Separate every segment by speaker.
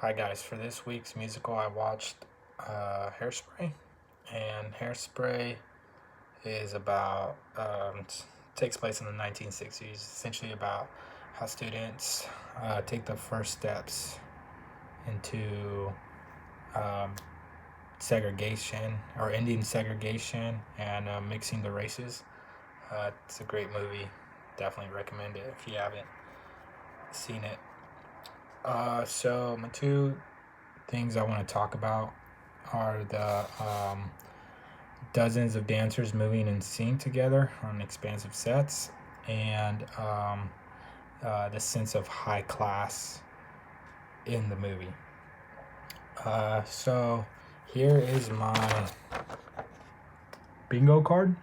Speaker 1: Hi guys, for this week's musical I watched Hairspray, and Hairspray is about, takes place in the 1960s, essentially about how students take the first steps into um, segregation or ending segregation and mixing the races. It's a great movie, definitely recommend it if you haven't seen it. So my two things I want to talk about are the dozens of dancers moving in sync together on expansive sets, and the sense of high class in the movie. So here is my bingo card.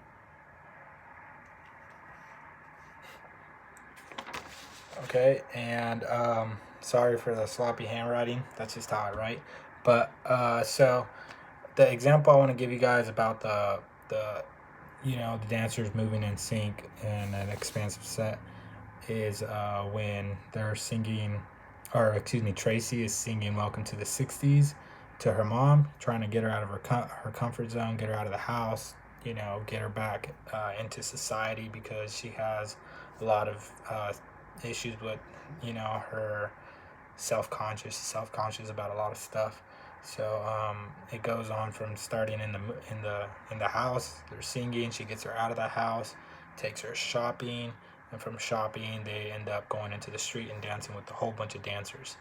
Speaker 1: Okay, and sorry for the sloppy handwriting. That's just how I write. But so the example I want to give you guys about the the dancers moving in sync in an expansive set is when they're singing, or excuse me, Tracy is singing "Welcome to the '60s" to her mom, trying to get her out of her comfort zone, get her out of the house, get her back into society because she has a lot of issues with her self conscious about a lot of stuff. So it goes on from starting in the house. They're singing. She gets her out of the house, takes her shopping, and from shopping they end up going into the street and dancing with a whole bunch of dancers.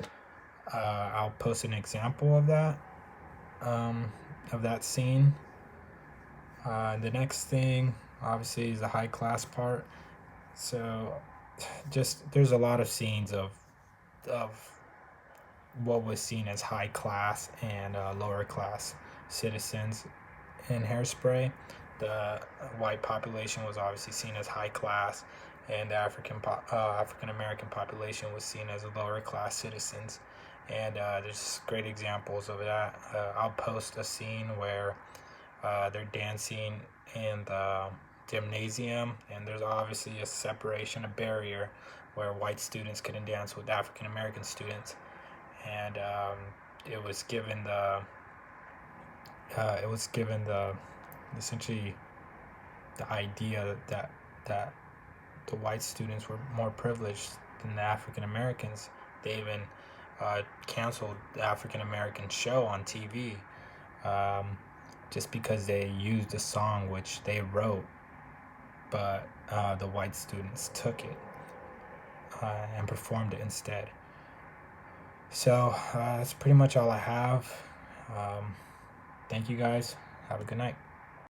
Speaker 1: I'll post an example um, of that scene. The next thing, obviously, is the high class part. So, just there's a lot of scenes of what was seen as high class and lower class citizens in Hairspray. The white population was obviously seen as high class, and the African American population was seen as lower class citizens. And there's great examples of that. I'll post a scene where they're dancing in the gymnasium, and there's obviously a separation, a barrier, where white students couldn't dance with African American students, and it was given the essentially the idea that the white students were more privileged than the African Americans. They even canceled the African American show on TV, um, just because they used a song which they wrote, but the white students took it and performed it instead. So that's pretty much all I have. Thank you guys. Have a good night.